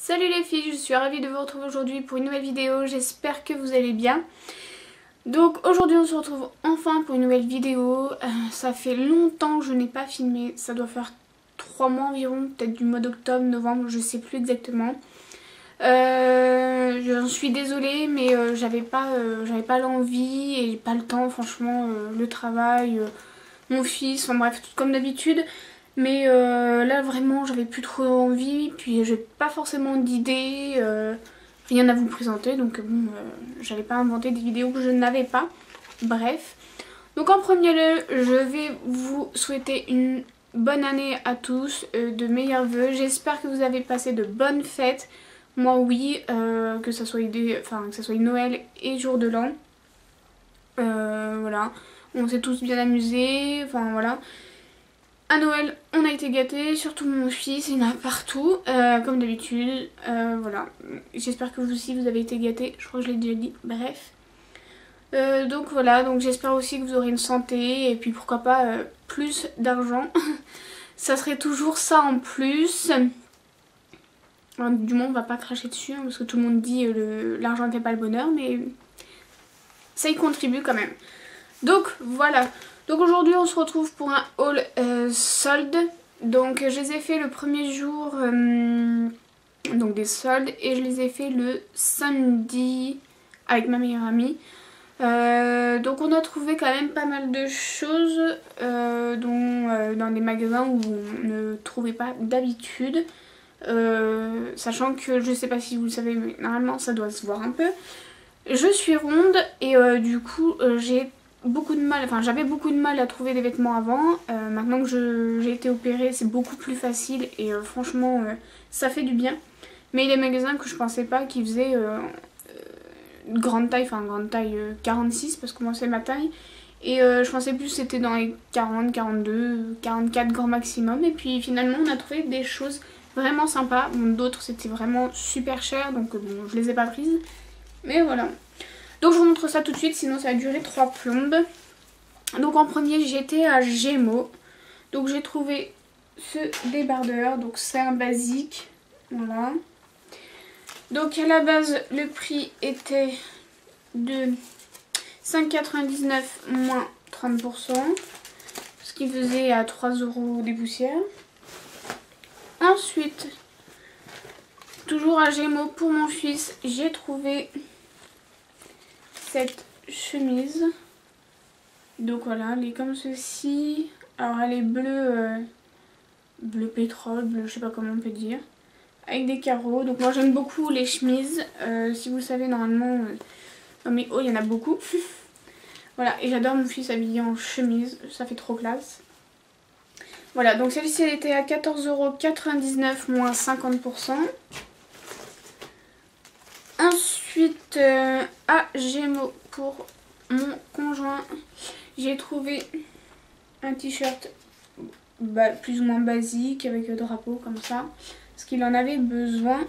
Salut les filles, je suis ravie de vous retrouver aujourd'hui pour une nouvelle vidéo, j'espère que vous allez bien. Donc aujourd'hui on se retrouve enfin pour une nouvelle vidéo, ça fait longtemps que je n'ai pas filmé, ça doit faire 3 mois environ, peut-être du mois d'octobre, novembre, je sais plus exactement. J'en suis désolée mais j'avais pas l'envie et pas le temps, franchement, le travail, mon fils, enfin bref, tout comme d'habitude. Mais là vraiment j'avais plus trop envie, puis j'ai pas forcément d'idées, rien à vous présenter, donc bon, j'allais pas inventer des vidéos que je n'avais pas. Bref, donc en premier lieu je vais vous souhaiter une bonne année à tous, de meilleurs vœux. J'espère que vous avez passé de bonnes fêtes. Moi oui, que ça soit Noël et jour de l'an. Voilà, on s'est tous bien amusés, enfin voilà. À Noël, on a été gâtés, surtout mon fils, il y en a partout, comme d'habitude. Voilà, j'espère que vous aussi vous avez été gâtés, je crois que je l'ai déjà dit, bref. Donc voilà, donc j'espère aussi que vous aurez une santé et puis pourquoi pas plus d'argent. Ça serait toujours ça en plus. Enfin, du moins on va pas cracher dessus, hein, parce que tout le monde dit l'argent ne fait pas le bonheur, mais ça y contribue quand même. Donc voilà. Donc aujourd'hui on se retrouve pour un haul solde. Donc je les ai fait le premier jour donc des soldes et je les ai fait le samedi avec ma meilleure amie. Donc on a trouvé quand même pas mal de choses dans des magasins où on ne trouvait pas d'habitude. Sachant que je sais pas si vous le savez mais normalement ça doit se voir un peu. Je suis ronde et du coup j'avais beaucoup de mal à trouver des vêtements avant. Maintenant que j'ai été opérée, c'est beaucoup plus facile et franchement ça fait du bien. Mais il y a des magasins que je pensais pas qui faisaient grande taille 46 parce que moi c'est ma taille. Et je pensais plus que c'était dans les 40, 42, 44 grand maximum. Et puis finalement on a trouvé des choses vraiment sympas. Bon, d'autres c'était vraiment super cher donc bon, je les ai pas prises. Mais voilà. Donc je vous montre ça tout de suite, sinon ça va durer 3 plombes. Donc en premier j'étais à Gémeaux. Donc j'ai trouvé ce débardeur, donc c'est un basique. Voilà. Donc à la base le prix était de 5,99 moins 30%. Ce qui faisait à 3 € des poussières. Ensuite, toujours à Gémeaux pour mon fils, j'ai trouvé cette chemise. Donc voilà, elle est comme ceci. Alors elle est bleue, bleu pétrole, bleu, je sais pas comment on peut dire, avec des carreaux. Donc moi j'aime beaucoup les chemises. Si vous le savez normalement, dans mes hauts il y en a beaucoup. Voilà, et j'adore mon fils habillé en chemise, ça fait trop classe. Voilà, donc celle-ci elle était à 14,99 € moins 50%. Ensuite, à Gémeaux pour mon conjoint, j'ai trouvé un t-shirt plus ou moins basique avec le drapeau comme ça, parce qu'il en avait besoin.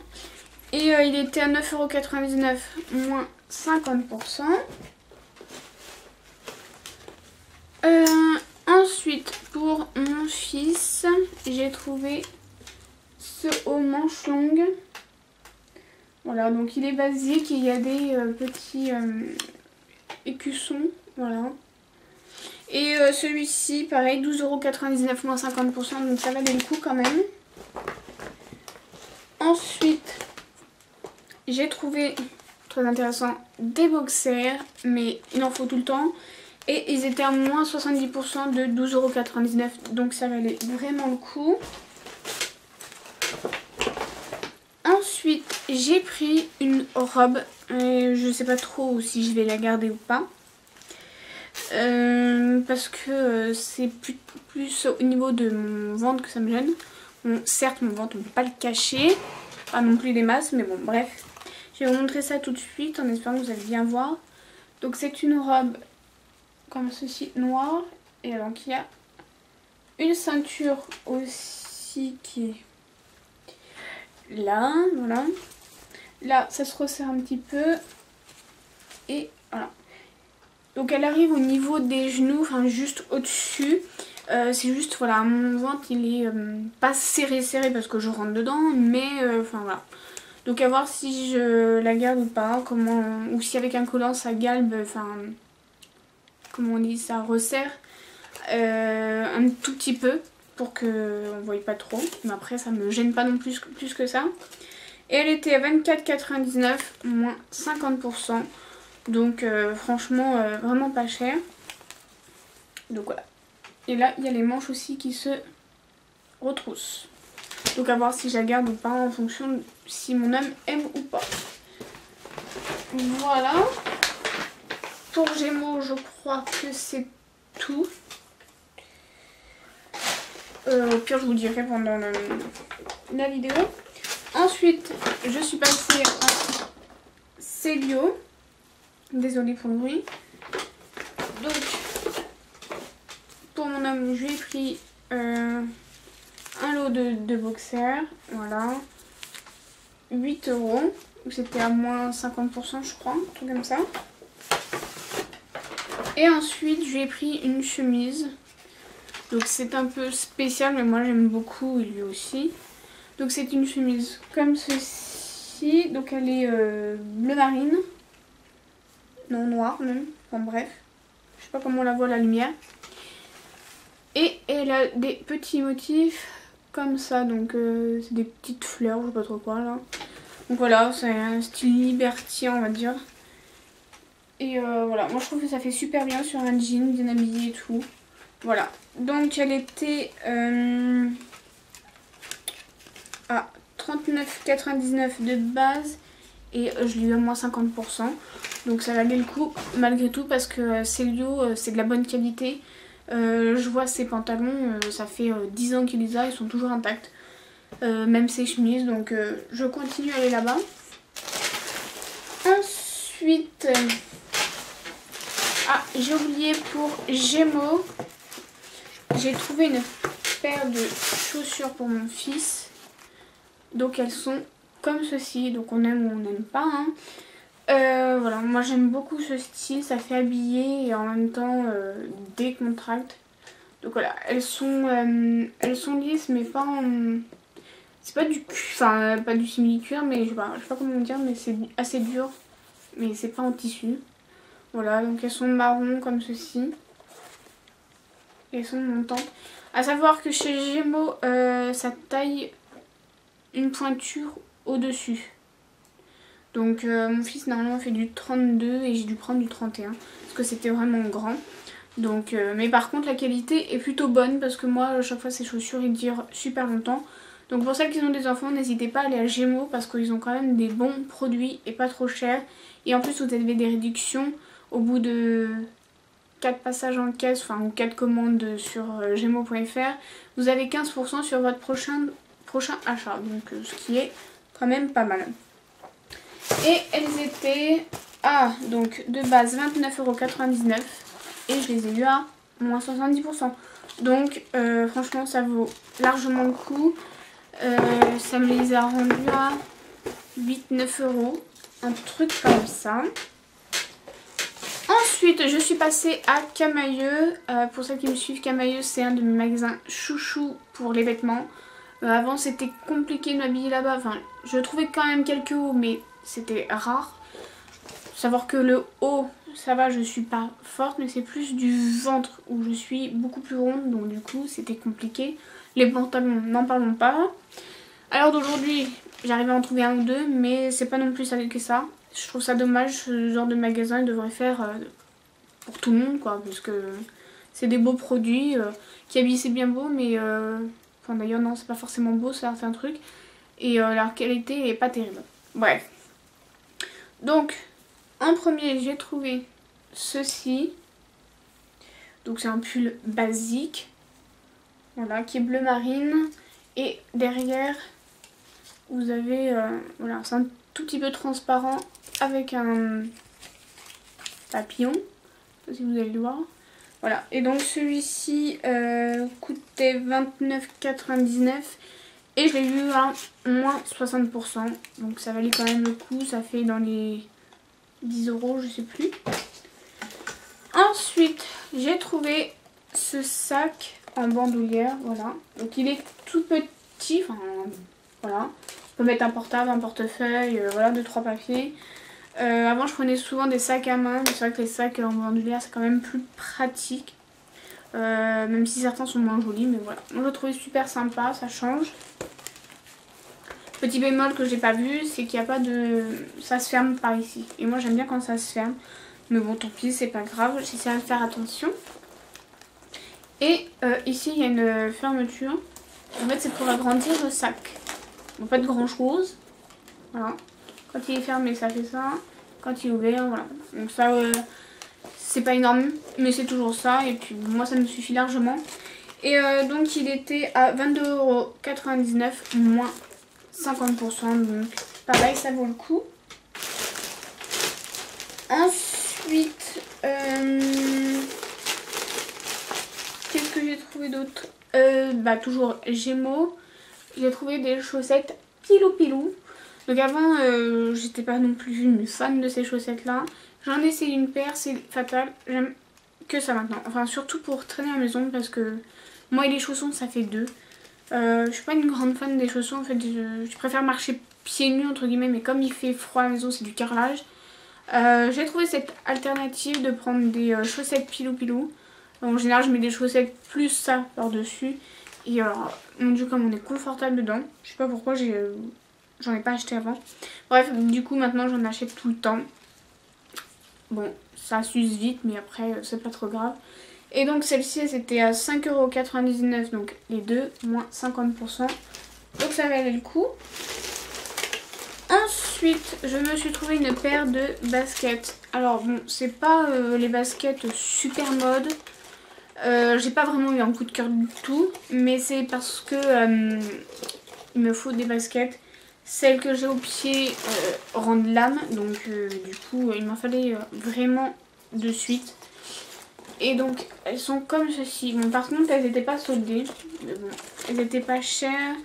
Et il était à 9,99 € moins 50%. Ensuite, pour mon fils, j'ai trouvé ce haut manche longue. Voilà, donc il est basique, il y a des petits écussons, voilà. Et celui-ci, pareil, 12,99 € moins 50%, donc ça valait le coup quand même. Ensuite, j'ai trouvé, très intéressant, des boxers, mais il en faut tout le temps. Et ils étaient à moins 70% de 12,99 €, donc ça valait vraiment le coup. Ensuite, j'ai pris une robe, je sais pas trop si je vais la garder ou pas. Parce que c'est plus au niveau de mon ventre que ça me gêne. Bon, certes, mon ventre, on ne peut pas le cacher, pas non plus des masses, mais bon, bref. Je vais vous montrer ça tout de suite en espérant que vous allez bien voir. Donc c'est une robe comme ceci, noire, et donc il y a une ceinture aussi qui est là, voilà. Là, ça se resserre un petit peu. Et voilà. Donc elle arrive au niveau des genoux, enfin juste au-dessus. C'est juste, voilà, mon ventre il est pas serré parce que je rentre dedans. Mais, enfin voilà. Donc à voir si je la garde ou pas, ou si avec un collant ça galbe, enfin, comment on dit, ça resserre un tout petit peu pour qu'on ne voie pas trop. Mais après ça me gêne pas non plus que ça. Et elle était à 24,99 moins 50%. Donc franchement vraiment pas cher. Donc voilà. Et là il y a les manches aussi qui se retroussent. Donc à voir si je la garde ou pas en fonction de si mon homme aime ou pas. Voilà. Pour Gémeaux, je crois que c'est tout. Au pire, je vous dirai pendant la vidéo. Ensuite, je suis passée à Célio. Désolée pour le bruit. Donc, pour mon homme, je lui ai pris un lot de boxers. Voilà. 8 €. C'était à moins 50%, je crois. Un truc comme ça. Et ensuite, je lui ai pris une chemise. Donc, c'est un peu spécial, mais moi, j'aime beaucoup. Et lui aussi. Donc, c'est une chemise comme ceci. Donc, elle est bleu marine. Non, noir même. Enfin, bref. Je sais pas comment on la voit à la lumière. Et elle a des petits motifs comme ça. Donc, c'est des petites fleurs, je sais pas trop quoi là. Donc, voilà, c'est un style libertien, on va dire. Et voilà, moi je trouve que ça fait super bien sur un jean, bien habillé et tout. Voilà, donc elle était à 39,99 de base et je lui ai moins 50%. Donc ça valait le coup malgré tout parce que Célio, c'est de la bonne qualité. Je vois ses pantalons, ça fait 10 ans qu'il les a, ils sont toujours intacts. Même ses chemises, donc je continue à aller là-bas. Ensuite... Ah, j'ai oublié pour Gémeaux, j'ai trouvé une paire de chaussures pour mon fils. Donc elles sont comme ceci, donc on aime ou on n'aime pas. Hein. Voilà, moi j'aime beaucoup ce style, ça fait habiller et en même temps décontracte. Donc voilà, elles sont lisses mais pas en... C'est pas du enfin pas du simili-cuir, mais je sais pas comment dire, mais c'est assez dur. Mais c'est pas en tissu. Voilà, donc elles sont marron comme ceci. Et elles sont montantes. A savoir que chez Gémeaux, ça taille une pointure au-dessus. Donc mon fils normalement fait du 32 et j'ai dû prendre du 31. Parce que c'était vraiment grand. Donc, mais par contre la qualité est plutôt bonne parce que moi à chaque fois ces chaussures ils durent super longtemps. Donc pour celles qui ont des enfants, n'hésitez pas à aller à Gémeaux parce qu'ils ont quand même des bons produits et pas trop chers. Et en plus vous avez des réductions. Au bout de 4 passages en caisse, enfin ou 4 commandes sur Gémeaux.fr, vous avez 15% sur votre prochain achat. Donc ce qui est quand même pas mal. Et elles étaient donc de base 29,99 € et je les ai eues à moins 70%. Donc franchement ça vaut largement le coup. Ça me les a rendus à 8-9 €. Un truc comme ça. Ensuite, je suis passée à Camaïeu. Pour ceux qui me suivent, Camaïeu, c'est un de mes magasins chouchou pour les vêtements. Avant, c'était compliqué de m'habiller là-bas. Enfin, je trouvais quand même quelques hauts, mais c'était rare. Faut savoir que le haut, ça va, je suis pas forte, mais c'est plus du ventre où je suis beaucoup plus ronde. Donc du coup, c'était compliqué. Les pantalons, n'en parlons pas. Alors d'aujourd'hui, j'arrive à en trouver un ou deux, mais c'est pas non plus salé que ça. Je trouve ça dommage, ce genre de magasin, il devrait faire pour tout le monde, quoi, parce que c'est des beaux produits, qui habillent c'est bien beau, mais enfin d'ailleurs non, c'est pas forcément beau, certains trucs, et leur qualité est pas terrible. Bref. Donc, en premier, j'ai trouvé ceci. Donc c'est un pull basique, voilà, qui est bleu marine, et derrière, vous avez, voilà, c'est un tout petit peu transparent avec un papillon, si vous allez le voir. Voilà, et donc celui-ci coûtait 29,99 € et je l'ai eu à moins 60%. Donc ça valait quand même le coup, ça fait dans les 10 € je sais plus. Ensuite, j'ai trouvé ce sac en bandoulière, voilà. Donc il est tout petit, enfin voilà. On peut mettre un portable, un portefeuille, voilà, 2-3 papiers. Avant je prenais souvent des sacs à main, mais c'est vrai que les sacs en bandoulière c'est quand même plus pratique. Même si certains sont moins jolis, mais voilà. Moi je le trouvais super sympa, ça change. Petit bémol que j'ai pas vu, c'est qu'il n'y a pas de... ça se ferme par ici. Et moi j'aime bien quand ça se ferme. Mais bon, tant pis, c'est pas grave, j'essaie de faire attention. Et ici il y a une fermeture. En fait c'est pour agrandir le sac. Bon, pas de grand chose. Voilà. Quand il est fermé ça fait ça. Quand il est ouvert, voilà. Donc ça c'est pas énorme, mais c'est toujours ça. Et puis moi ça me suffit largement. Et donc il était à 22,99 € moins 50%. Donc pareil, ça vaut le coup. Ensuite, qu'est-ce que j'ai trouvé d'autre? Bah toujours Gémeaux. J'ai trouvé des chaussettes pilou pilou. Donc avant, j'étais pas non plus une fan de ces chaussettes là. J'en ai essayé une paire, c'est fatal. J'aime que ça maintenant. Enfin surtout pour traîner à la maison parce que moi et les chaussons ça fait deux. Je suis pas une grande fan des chaussons en fait. Je préfère marcher pieds nus entre guillemets, mais comme il fait froid à la maison c'est du carrelage. J'ai trouvé cette alternative de prendre des chaussettes pilou pilou. En général je mets des chaussettes plus ça par dessus. Et alors mon dieu comme on est confortable dedans. Je sais pas pourquoi j'en ai pas acheté avant. Bref, du coup maintenant j'en achète tout le temps. Bon, ça s'use vite mais après c'est pas trop grave. Et donc celle-ci c'était à 5,99 €, donc les deux, moins 50%. Donc ça valait le coup. Ensuite, je me suis trouvé une paire de baskets. Alors bon, c'est pas les baskets super mode. J'ai pas vraiment eu un coup de cœur du tout. Mais c'est parce que il me faut des baskets. Celles que j'ai au pied rendent l'âme. Donc du coup, il m'en fallait vraiment de suite. Et donc, elles sont comme ceci. Bon, par contre, elles n'étaient pas soldées. Mais bon, elles n'étaient pas chères.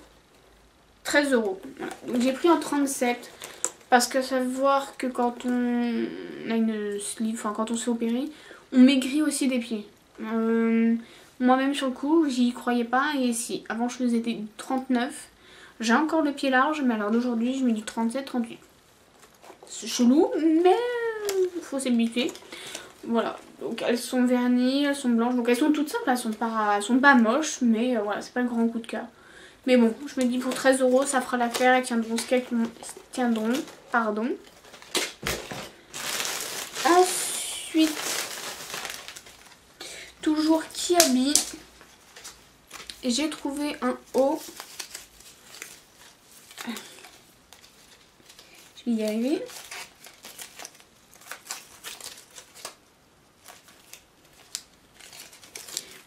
13 €. Voilà. Donc j'ai pris en 37. Parce que savoir que quand on a une sleeve, enfin quand on se fait opérer, on maigrit aussi des pieds. Moi-même sur le coup, j'y croyais pas. Et si, avant je faisais des 39. J'ai encore le pied large, mais alors d'aujourd'hui, je mets du 37, 38. C'est chelou, mais faut s'habituer. Voilà, donc elles sont vernies, elles sont blanches, donc elles sont toutes simples, elles sont pas moches, mais voilà, c'est pas le grand coup de cœur. Mais bon, je me dis pour 13 € ça fera l'affaire, elles tiendront ce qu'elles tiendront, pardon. Ensuite, toujours Kiabi, j'ai trouvé un haut. Je vais y arriver.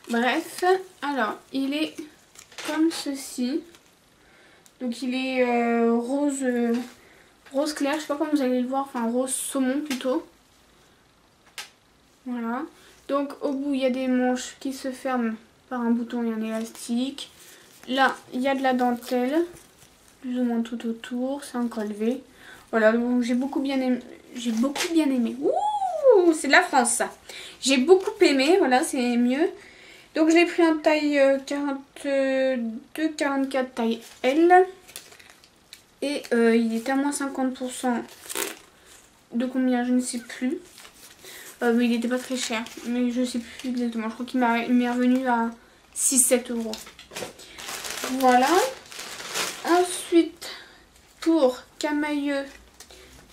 Bref, alors il est comme ceci. Donc il est rose clair, je sais pas comment vous allez le voir, enfin rose saumon plutôt. Voilà. Donc au bout il y a des manches qui se ferment par un bouton et un élastique. Là il y a de la dentelle, plus ou moins tout autour, c'est un col V. Voilà, donc j'ai beaucoup bien aimé. Ouh, c'est de la France ça. J'ai beaucoup aimé, voilà, c'est mieux. Donc je l'ai pris en taille 42-44 taille L. Et il était à moins 50% de combien, je ne sais plus. Mais il n'était pas très cher. Mais je ne sais plus exactement. Je crois qu'il m'est revenu à 6-7 €. Voilà. Ensuite, pour camailleux,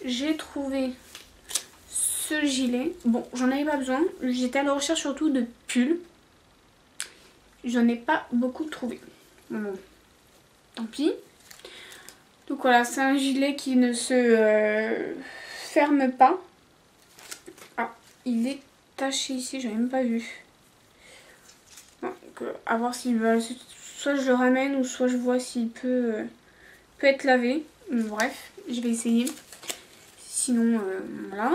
j'ai trouvé ce gilet. Bon, j'en avais pas besoin. J'étais à la recherche surtout de pulls. J'en ai pas beaucoup trouvé. Bon, tant pis. Donc voilà, c'est un gilet qui ne se ferme pas. Ah, il est taché ici, j'avais même pas vu. Donc à voir s'il va... Soit je le ramène ou soit je vois s'il peut être lavé. Bref, je vais essayer. Sinon, voilà.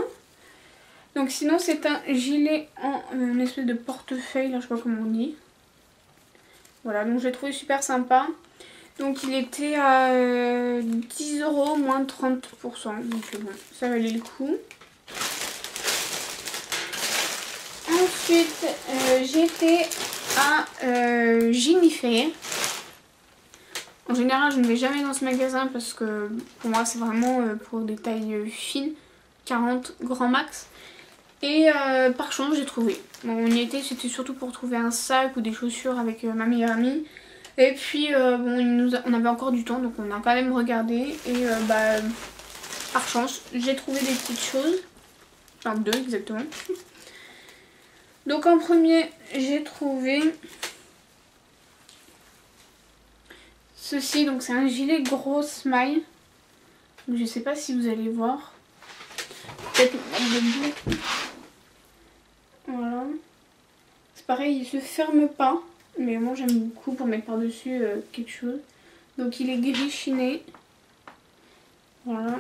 Donc sinon c'est un gilet en une espèce de portefeuille, là je sais pas comment on dit. Voilà, donc je l'ai trouvé super sympa. Donc il était à 10 € moins 30%. Donc bon, ça valait le coup. Ensuite, j'étais à Jennifer. En général, je ne vais jamais dans ce magasin parce que pour moi, c'est vraiment pour des tailles fines, 40 grand max. Et par chance, j'ai trouvé. Bon, on y était, c'était surtout pour trouver un sac ou des chaussures avec ma meilleure amie. Et puis, bon, on avait encore du temps, donc on a quand même regardé. Et par chance, j'ai trouvé des petites choses. Enfin, 2 exactement. Donc en premier, j'ai trouvé ceci. Donc c'est un gilet gros smile. Donc, je sais pas si vous allez voir. Peut-être le bout. Voilà. C'est pareil, il se ferme pas. Mais moi j'aime beaucoup pour mettre par-dessus quelque chose. Donc il est gris chiné. Voilà.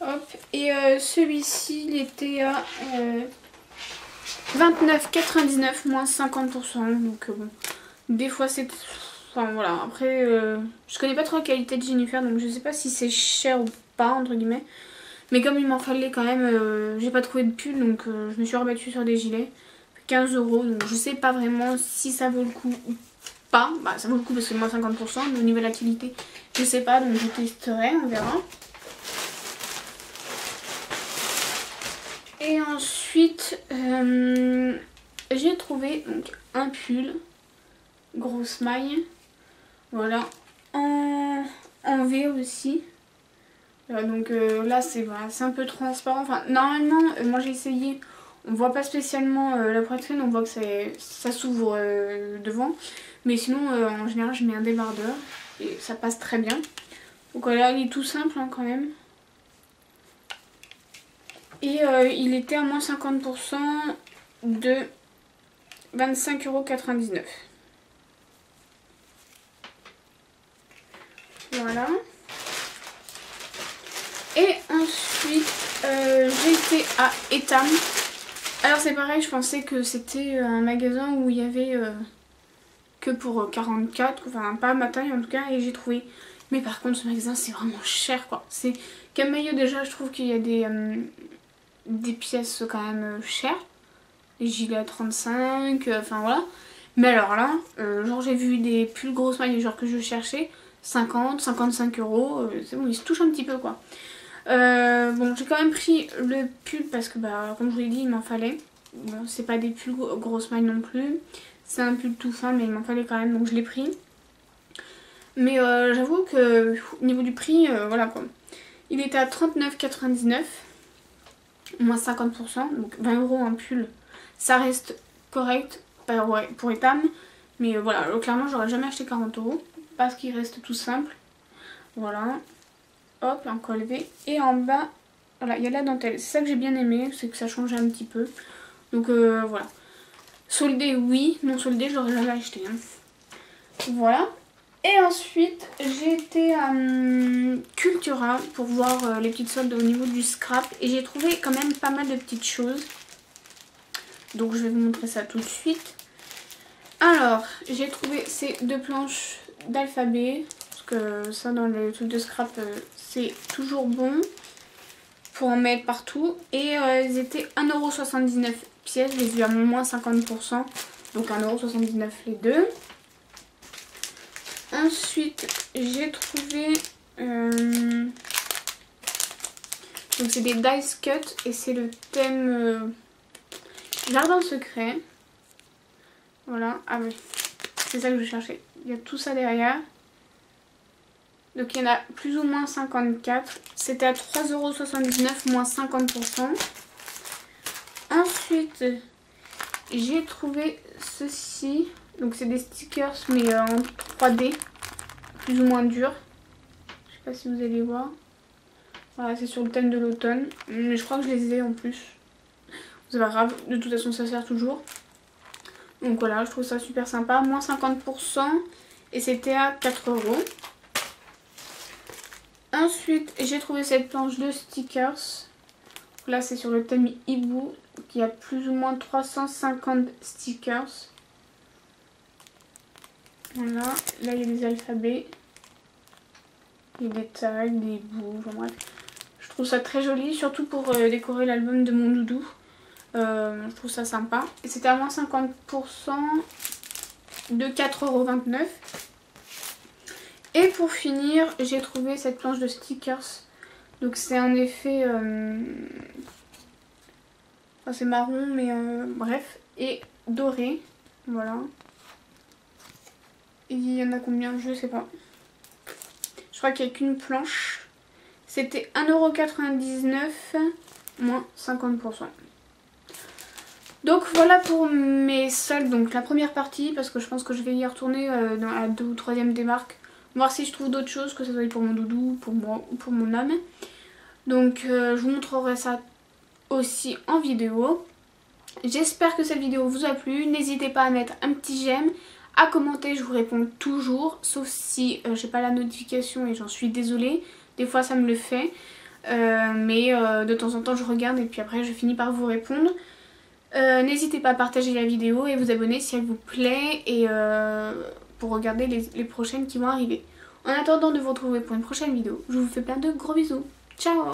Hop. Et celui-ci, il était à 29,99 moins 50%. Donc bon, des fois c'est... Enfin voilà, après je connais pas trop la qualité de Jennifer, donc je sais pas si c'est cher ou pas entre guillemets. Mais comme il m'en fallait quand même, j'ai pas trouvé de pull, donc je me suis rebattue sur des gilets. 15 €, donc je sais pas vraiment si ça vaut le coup ou pas. Bah ça vaut le coup parce que moins 50%, mais au niveau de la qualité, je sais pas, donc je testerai, on verra. Et ensuite, j'ai trouvé donc, un pull, grosse maille, voilà, en V aussi. Donc là c'est voilà, un peu transparent, enfin normalement moi j'ai essayé, on voit pas spécialement la poitrine, on voit que ça s'ouvre devant. Mais sinon en général je mets un débardeur et ça passe très bien. Donc voilà, il est tout simple hein, quand même. Et il était à moins 50% de 25,99 €. Voilà. Et ensuite, j'ai été à Etam. Alors c'est pareil, je pensais que c'était un magasin où il y avait que pour 44, enfin pas ma taille en tout cas, et j'ai trouvé. Mais par contre ce magasin c'est vraiment cher quoi. C'est Camailleux déjà, je trouve qu'il y a des pièces quand même chères. Les gilets à 35, enfin voilà. Mais alors là, genre j'ai vu des pulls grosses mailles genre que je cherchais, 50, 55 €, c'est bon, ils se touchent un petit peu quoi. Bon, j'ai quand même pris le pull parce que bah comme je vous l'ai dit, il m'en fallait. Bon, c'est pas des pulls grosses mailles non plus. C'est un pull tout fin mais il m'en fallait quand même, donc je l'ai pris. Mais j'avoue que au niveau du prix, voilà quoi. Il était à 39,99 €, moins 50%, donc 20 € un pull. Ça reste correct ouais, pour Etam. Mais voilà, clairement j'aurais jamais acheté 40 € parce qu'il reste tout simple. Voilà. Hop, un col V. Et en bas, voilà, il y a la dentelle. C'est ça que j'ai bien aimé, c'est que ça change un petit peu. Donc voilà. Soldé, oui. Non soldé, je l'aurais jamais acheté. Hein. Voilà. Et ensuite, j'ai été à Cultura pour voir les petites soldes au niveau du scrap. Et j'ai trouvé quand même pas mal de petites choses. Donc je vais vous montrer ça tout de suite. Alors, j'ai trouvé ces 2 planches d'alphabet. Parce que ça, dans les trucs de scrap, c'est toujours bon pour en mettre partout. Et ils étaient 1,79 € pièce. Je les ai eu à moins 50%. Donc 1,79 € les deux. Ensuite, j'ai trouvé... donc c'est des dice cut. Et c'est le thème jardin secret. Voilà. Ah oui. C'est ça que je cherchais. Il y a tout ça derrière. Donc il y en a plus ou moins 54. C'était à 3,79 € moins 50%. Ensuite, j'ai trouvé ceci. Donc c'est des stickers mais en 3D. Plus ou moins dur. Je sais pas si vous allez voir. Voilà, c'est sur le thème de l'automne. Mais je crois que je les ai en plus. C'est pas grave. De toute façon ça sert toujours. Donc voilà, je trouve ça super sympa. Moins 50%. Et c'était à 4 €. Ensuite, j'ai trouvé cette planche de stickers. Là, c'est sur le thème hibou. Il y a plus ou moins 350 stickers. Voilà. Là, il y a des alphabets. Il y a des tags, des bouts. Enfin bref. Je trouve ça très joli. Surtout pour décorer l'album de mon doudou. Je trouve ça sympa. Et c'était à moins 50%. de 4,29 €. Et pour finir, j'ai trouvé cette planche de stickers. Donc c'est un effet... Enfin, c'est marron, mais bref. Et doré. Voilà. Et il y en a combien? Je sais pas. Je crois qu'il n'y a qu'une planche. C'était 1,99 € moins 50%. Donc voilà pour mes soldes. Donc la première partie, parce que je pense que je vais y retourner dans la 2e ou 3e démarque. Voir si je trouve d'autres choses, que ce soit pour mon doudou, pour moi ou pour mon homme. Donc je vous montrerai ça aussi en vidéo. J'espère que cette vidéo vous a plu. N'hésitez pas à mettre un petit j'aime, à commenter, je vous réponds toujours. Sauf si j'ai pas la notification et j'en suis désolée. Des fois ça me le fait. Mais de temps en temps je regarde et puis après je finis par vous répondre. N'hésitez pas à partager la vidéo et vous abonner si elle vous plaît et pour regarder les prochaines qui vont arriver. En attendant de vous retrouver pour une prochaine vidéo, je vous fais plein de gros bisous. Ciao!